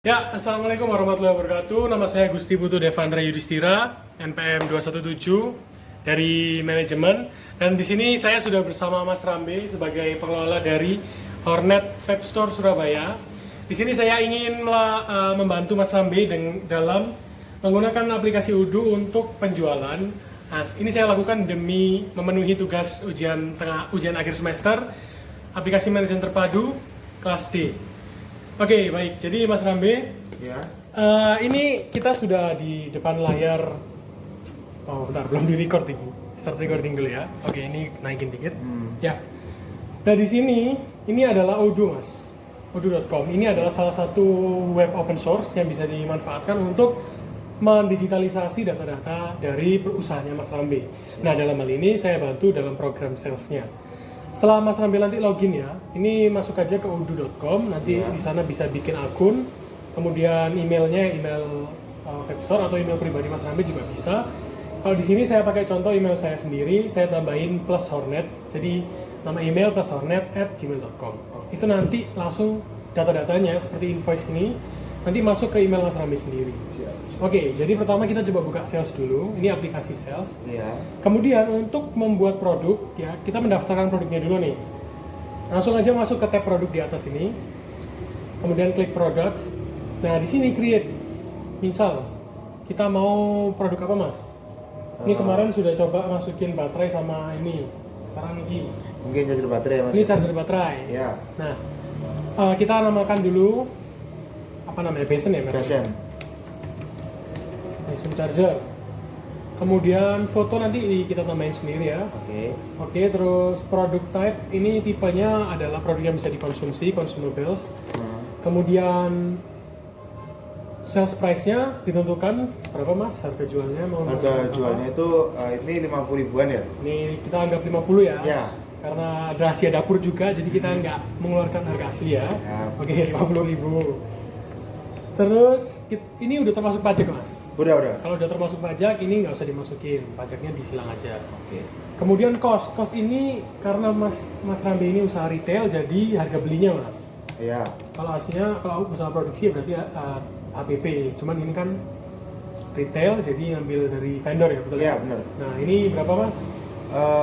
Ya, Assalamualaikum warahmatullahi wabarakatuh. Nama saya Gusti Putu Devandra Yudhistira, NPM 217 dari manajemen. Dan di sini saya sudah bersama Mas Rambe sebagai pengelola dari Hornet Vape Store Surabaya. Di sini saya ingin membantu Mas Rambe dalam menggunakan aplikasi Udu untuk penjualan. Nah, ini saya lakukan demi memenuhi tugas ujian akhir semester aplikasi manajemen terpadu kelas D. Oke, baik. Jadi Mas Rambe, Ya. ini kita sudah di depan layar. Oh, bentar, belum di record ini. Start recording dulu ya. Oke, ini naikin dikit. Ya. Nah, di sini ini adalah Odoo, Mas. Odoo.com. Ini adalah salah satu web open source yang bisa dimanfaatkan untuk mendigitalisasi data-data dari usahanya Mas Rambe. Nah, dalam hal ini saya bantu dalam program salesnya. Setelah Mas Rambe nanti login ya, ini masuk aja ke odoo.com, nanti di sana bisa bikin akun, kemudian emailnya email Vape Store atau email pribadi Mas Rambe juga bisa. Kalau di sini saya pakai contoh email saya sendiri, saya tambahin plus Hornet, jadi nama email plus hornet@gmail.com. Itu nanti langsung data-datanya seperti invoice ini nanti masuk ke email Mas Rambe sendiri. Oke, jadi pertama kita coba buka sales dulu. Ini aplikasi sales. Iya. Kemudian untuk membuat produk, ya kita mendaftarkan produknya dulu nih. Langsung aja masuk ke tab produk di atas ini. Kemudian klik products. Nah di sini create. Misal kita mau produk apa mas? Ini kemarin sudah coba masukin baterai sama ini. Sekarang ini. Mungkin charger baterai ya mas. Ini charger baterai. Ya. Nah kita namakan dulu apa namanya? Basin ya? Basin. Basin charger. Kemudian foto nanti kita tambahin sendiri ya. Oke, terus produk type ini tipenya adalah produk yang bisa dikonsumsi, consumables. Kemudian sales price-nya ditentukan berapa mas? Harga jualnya mau Harga jualnya itu ini 50 ribuan ya? Ini kita anggap 50 ya. Ya. Karena rahasia dapur juga, jadi kita nggak mengeluarkan harga asli ya. Oke, 50.000. Terus ini udah termasuk pajak mas? Udah. Kalau udah termasuk pajak, ini nggak usah dimasukin, pajaknya disilang aja. Oke. Kemudian cost ini karena Mas Rambe ini usaha retail, jadi harga belinya mas. Iya. Kalau aslinya kalau usaha produksi ya berarti HPP, cuman ini kan retail, jadi ngambil dari vendor ya betul? Iya benar. Nah ini berapa mas?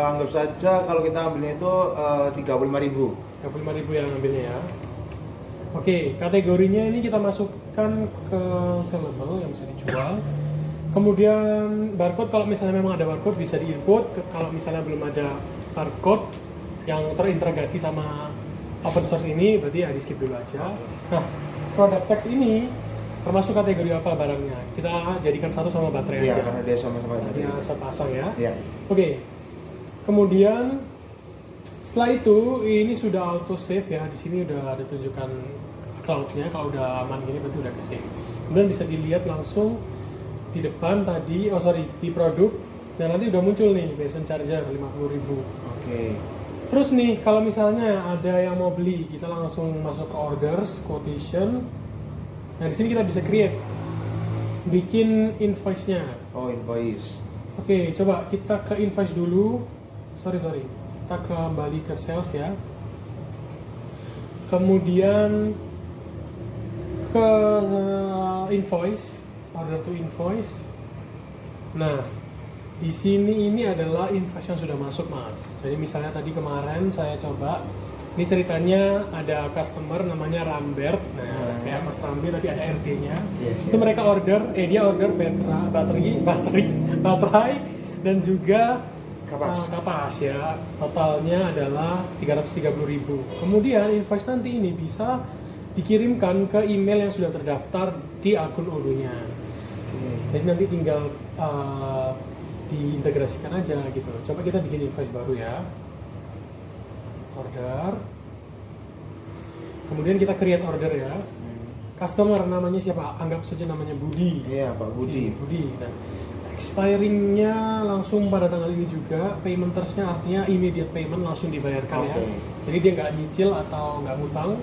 Anggap saja kalau kita ambilnya itu 35.000. 35.000 yang ngambilnya ya. Oke, kategorinya ini kita masukkan ke sellable yang bisa dijual. Kemudian barcode, kalau misalnya memang ada barcode bisa di-input. Kalau misalnya belum ada barcode yang terintegrasi sama open source ini, berarti ya di-skip dulu aja. Nah, product text ini termasuk kategori apa barangnya? Kita jadikan satu sama baterai Iya, aja. karena dia sama-sama baterai. Dia sepasang ya. Iya. Oke. Kemudian setelah itu ini sudah auto save ya. Di sini udah ada tunjukkan cloud-nya. Kalau udah aman gini berarti udah ke-save. Kemudian bisa dilihat langsung di depan tadi, di produk, dan nanti udah muncul nih Basin charger 50.000. Oke. Terus nih kalau misalnya ada yang mau beli, kita langsung masuk ke orders, quotation. Nah di sini kita bisa create, bikin invoice-nya. Oh, invoice. Oke, coba kita ke invoice dulu. Sorry. Kita kembali ke sales ya. Kemudian ke invoice, order to invoice. Nah, di sini ini adalah invoice yang sudah masuk, Mas. Jadi misalnya tadi kemarin saya coba, ini ceritanya ada customer namanya Rambert. Nah, kayak Mas Rambe tadi ada RT-nya. Yes, Itu mereka dia order baterai dan juga kapas ya. Totalnya adalah 330.000. Kemudian invoice nanti ini bisa dikirimkan ke email yang sudah terdaftar di akun Odoo-nya. Jadi nanti tinggal diintegrasikan aja gitu. Coba kita bikin invoice baru ya. Order. Kemudian kita create order ya. Customer namanya siapa? Anggap saja namanya Budi. Iya, Pak Budi. Nah, expiringnya langsung pada tanggal ini juga. Payment terms-nya artinya immediate payment, langsung dibayarkan ya. Jadi dia nggak nyicil atau nggak ngutang.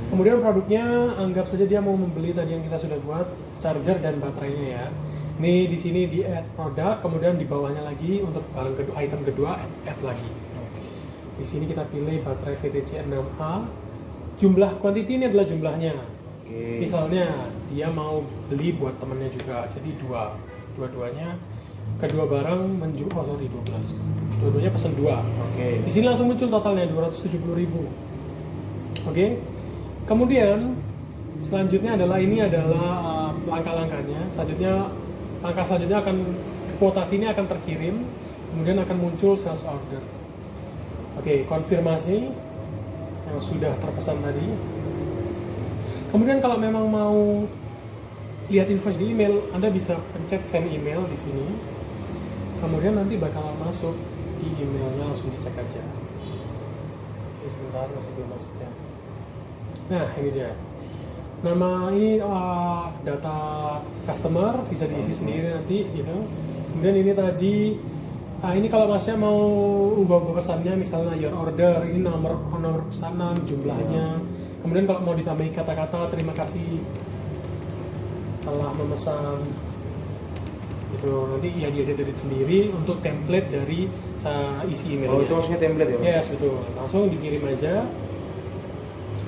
Kemudian produknya anggap saja dia mau membeli tadi yang kita sudah buat, charger dan baterainya ya. Ini di sini di add product, kemudian di bawahnya lagi untuk barang kedua, item kedua add lagi. Di sini kita pilih baterai VTC 6A. Jumlah quantity ini adalah jumlahnya. Oke. Misalnya dia mau beli buat temennya juga, jadi dua-duanya kedua barang menjual, oh sorry 12. Dua-duanya pesan 2. Oke. Di sini langsung muncul totalnya 270.000. Oke. Kemudian selanjutnya adalah langkah-langkahnya. Langkah selanjutnya akan kuotasi ini akan terkirim, kemudian akan muncul sales order. Oke, konfirmasi yang sudah terpesan tadi. Kemudian kalau memang mau lihat invoice di email, Anda bisa pencet send email di sini. Kemudian nanti bakalan masuk di emailnya, langsung dicek aja. Oke, sebentar masih belum masuk ya. Nah, ini dia. Nama ini data customer bisa diisi sendiri nanti gitu. Kemudian ini tadi ini kalau masnya mau ubah pesannya, misalnya your order, ini nomor pesanan, jumlahnya. Kemudian kalau mau ditambahin kata-kata terima kasih telah memesan itu, nanti ya dia edit sendiri untuk template dari isi emailnya. Oh, itu maksudnya template ya? Yes, betul. Langsung dikirim aja.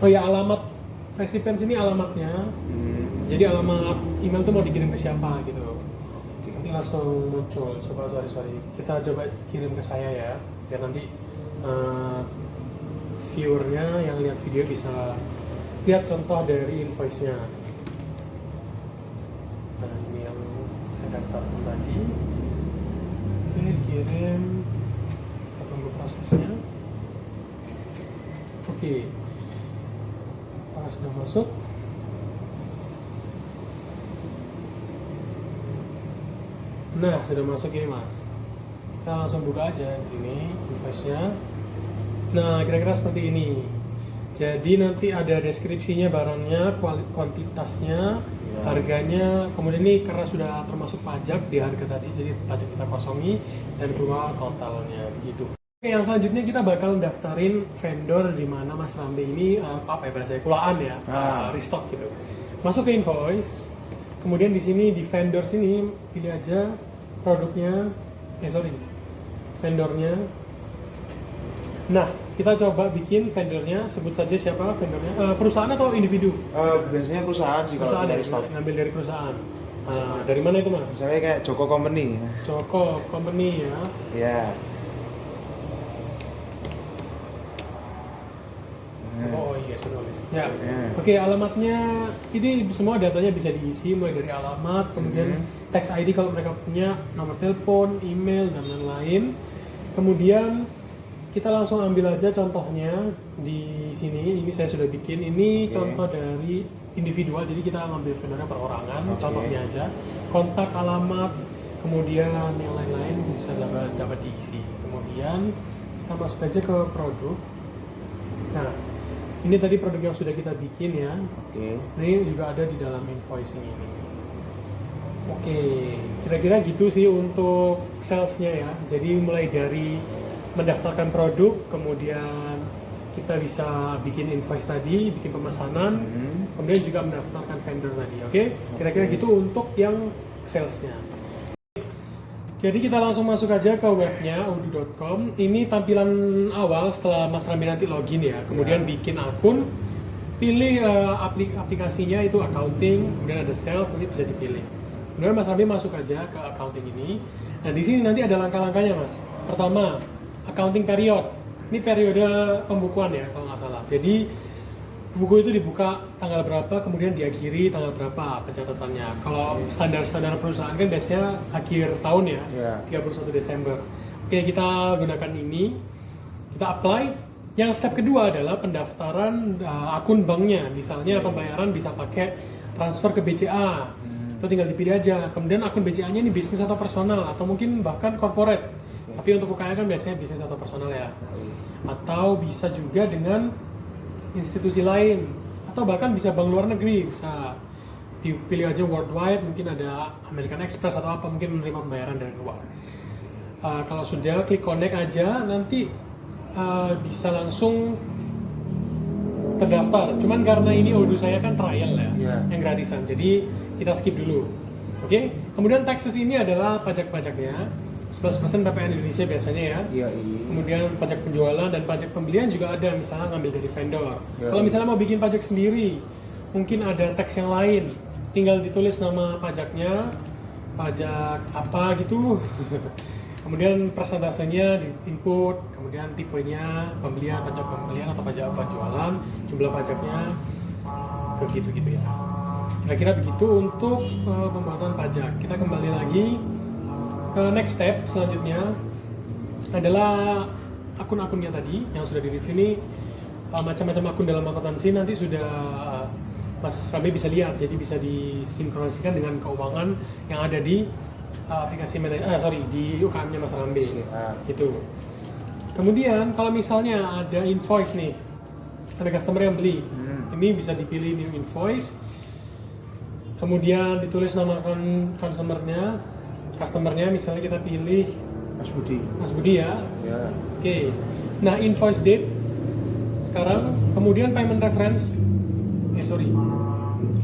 Oh ya, alamat recipient sini alamatnya. Jadi alamat email tuh mau dikirim ke siapa gitu. Nanti langsung muncul. Coba sorry. Kita coba kirim ke saya ya, biar nanti viewernya yang lihat video bisa lihat contoh dari invoice-nya. Nah, ini yang saya daftarkan tadi. Oke, dikirim. Kita tunggu prosesnya. Oke. Apakah sudah masuk? Nah, sudah masuk ini mas. Kita langsung buka aja di sini invoice-nya. Nah, kira-kira seperti ini. Jadi nanti ada deskripsinya barangnya, kuantitasnya, harganya. Kemudian ini karena sudah termasuk pajak di harga tadi, jadi pajak kita kosongi dan keluar totalnya begitu. Oke, yang selanjutnya kita bakal daftarin vendor di mana Mas Rambe ini apa ya bahasanya, kulaan ya, restock gitu. Masuk ke invoice. Kemudian di sini di vendor sini pilih aja produknya, vendornya. Nah, kita coba bikin vendornya, sebut saja siapa vendornya, perusahaan atau individu? Biasanya perusahaan sih kalau dari stok. Ngambil dari perusahaan. Dari mana itu mas? Misalnya kayak Joko Company. Joko Company ya. Ya. Oh iya, sudah nulis. Ya. Oke, alamatnya ini semua datanya bisa diisi mulai dari alamat, kemudian tax ID kalau mereka punya, nomor telepon, email dan lain-lain. Kemudian kita langsung ambil aja contohnya di sini. Ini saya sudah bikin. Ini contoh dari individual. Jadi kita ngambil vendornya perorangan. Contohnya aja. Kontak, alamat, kemudian yang lain-lain bisa dapat diisi. Kemudian kita masuk aja ke produk. Nah, ini tadi produk yang sudah kita bikin ya. Ini juga ada di dalam invoice ini. Oke, kira-kira gitu sih untuk salesnya ya. Jadi mulai dari mendaftarkan produk, kemudian kita bisa bikin invoice tadi, bikin pemesanan, kemudian juga mendaftarkan vendor tadi. Oke? Kira-kira gitu untuk yang salesnya. Jadi kita langsung masuk aja ke webnya odoo.com. Ini tampilan awal setelah Mas Rambe nanti login ya. Kemudian bikin akun, pilih aplikasinya itu accounting, kemudian ada sales, nanti bisa dipilih. Kemudian Mas Rambe masuk aja ke accounting ini. Nah di sini nanti ada langkah-langkahnya mas. Pertama, accounting period. Ini periode pembukuan ya kalau nggak salah. Jadi buku itu dibuka tanggal berapa, kemudian diakhiri tanggal berapa pencatatannya. Kalau standar perusahaan kan biasanya akhir tahun ya, 31 Desember. Oke, kita gunakan ini, kita apply. Yang step kedua adalah pendaftaran akun banknya. Misalnya pembayaran bisa pakai transfer ke BCA. Itu tinggal dipilih aja. Kemudian akun BCA-nya ini bisnis atau personal, atau mungkin bahkan corporate. Tapi untuk UKM kan biasanya bisnis atau personal ya. Atau bisa juga dengan institusi lain, atau bahkan bisa bank luar negeri, bisa dipilih aja worldwide, mungkin ada American Express atau apa, mungkin menerima pembayaran dari luar. Kalau sudah klik connect aja, nanti bisa langsung terdaftar. Cuman karena ini Odoo saya kan trial ya, yang gratisan, jadi kita skip dulu. Oke? Kemudian taxes ini adalah pajak-pajaknya. 11% PPN Indonesia biasanya ya. Kemudian pajak penjualan dan pajak pembelian juga ada, misalnya ngambil dari vendor. Kalau misalnya mau bikin pajak sendiri, mungkin ada teks yang lain, tinggal ditulis nama pajaknya, pajak apa gitu. Kemudian persentasenya di input, kemudian tipenya, pembelian, pajak pembelian atau pajak penjualan, jumlah pajaknya, begitu gitu ya. Kira-kira begitu untuk pembuatan pajak. Kita kembali lagi ke next step selanjutnya adalah akun-akunnya tadi yang sudah di-review ini. Macam-macam akun dalam akuntansi nanti sudah Mas Rambe bisa lihat, jadi bisa disinkronisikan dengan keuangan yang ada di aplikasi di UKM-nya Mas Rambe gitu. Kemudian kalau misalnya ada invoice nih, ada customer yang beli, ini bisa dipilih new invoice, kemudian ditulis nama customernya misalnya kita pilih Mas Budi ya. Oke. Nah, invoice date sekarang, kemudian payment reference,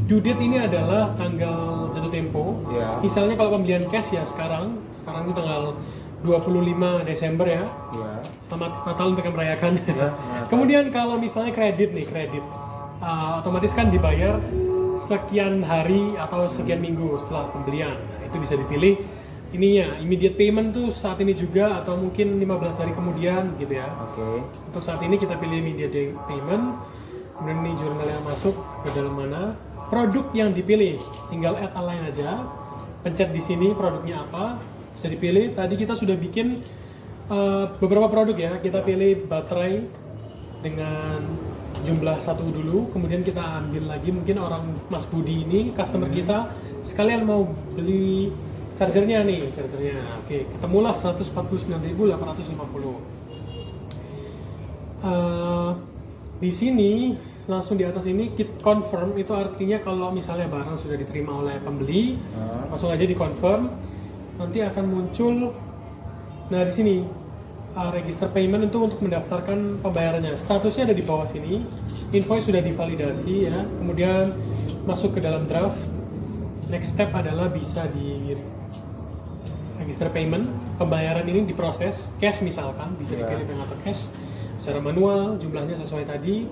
due date ini adalah tanggal jatuh tempo. Misalnya kalau pembelian cash ya sekarang ini tanggal 25 Desember ya. Selamat Natal untuk yang merayakan. Kemudian kalau misalnya kredit, otomatis kan dibayar sekian hari atau sekian minggu setelah pembelian. Nah, itu bisa dipilih ininya, immediate payment tuh saat ini juga atau mungkin 15 hari kemudian gitu ya. Untuk saat ini kita pilih immediate payment. Kemudian ini jurnal yang masuk ke dalam mana, produk yang dipilih tinggal add a line aja, pencet di sini produknya apa, bisa dipilih. Tadi kita sudah bikin beberapa produk ya, kita pilih baterai dengan jumlah 1 dulu, kemudian kita ambil lagi mungkin orang Mas Budi ini customer kita sekalian mau beli chargernya. Oke, ketemulah 149.850. Di sini langsung di atas ini kit confirm, itu artinya kalau misalnya barang sudah diterima oleh pembeli, langsung aja di confirm, nanti akan muncul. Nah, di sini register payment itu untuk mendaftarkan pembayarannya. Statusnya ada di bawah sini. Invoice sudah divalidasi ya. Kemudian masuk ke dalam draft. Next step adalah bisa di register payment. Pembayaran ini diproses cash misalkan, bisa dipilih bank atau cash secara manual, jumlahnya sesuai tadi.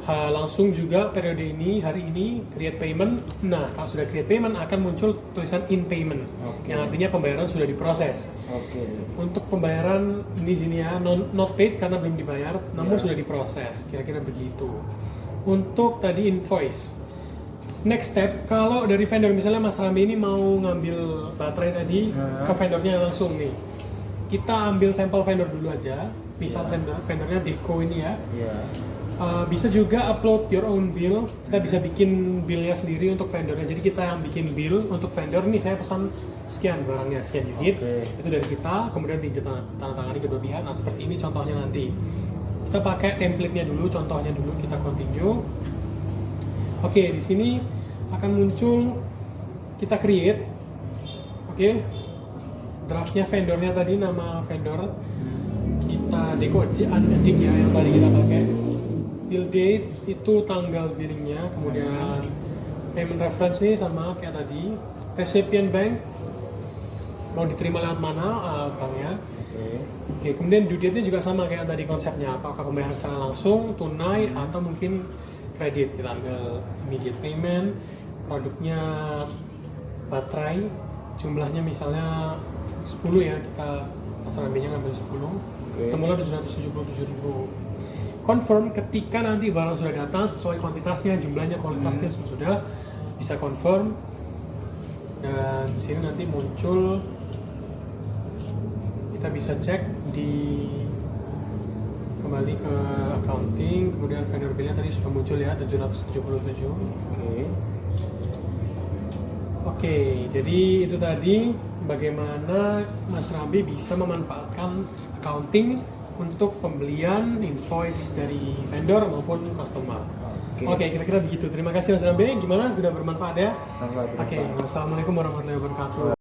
Langsung juga periode ini, hari ini create payment. Nah, kalau sudah create payment akan muncul tulisan in payment, yang artinya pembayaran sudah diproses. Untuk pembayaran di sini ya not paid karena belum dibayar, namun sudah diproses. Kira-kira begitu. Untuk tadi invoice. Next step, kalau dari vendor misalnya Mas Rambe ini mau ngambil baterai tadi ke vendornya langsung nih, kita ambil sampel vendor dulu aja. Misal vendornya Deco ini ya. Bisa juga upload your own bill. Kita bisa bikin billnya sendiri untuk vendornya. Jadi kita yang bikin bill untuk vendor nih, saya pesan sekian barangnya, sekian unit. Itu dari kita, kemudian tanda tangani kedua pihak. Nah, seperti ini contohnya nanti. Kita pakai template-nya dulu, contohnya dulu, kita continue. Oke, di sini akan muncul kita create. Draftnya vendornya tadi, nama vendor kita Deco Addict ya yang tadi kita pakai. Bill date itu tanggal billingnya, kemudian payment reference nih sama kayak tadi. Recipient bank mau diterima lewat mana banknya. Kemudian due date-nya juga sama kayak tadi konsepnya, apakah pembayaran secara langsung, tunai atau mungkin kredit. Kita ambil immediate payment, produknya baterai, jumlahnya misalnya 10 ya, kita Mas Rambe-nya ngambil 10. Temulah 777.000. Confirm ketika nanti barang sudah datang sesuai kuantitasnya, jumlahnya, kualitasnya sudah bisa confirm. Dan di sini nanti muncul, kita bisa cek di kembali ke accounting, kemudian vendor bill-nya tadi sudah muncul ya 777. Oke, jadi itu tadi bagaimana Mas Rambe bisa memanfaatkan accounting untuk pembelian invoice dari vendor maupun customer. Oke, kira-kira begitu. Terima kasih Mas Rambe. Gimana? Sudah bermanfaat ya? Oke, wassalamualaikum warahmatullahi wabarakatuh.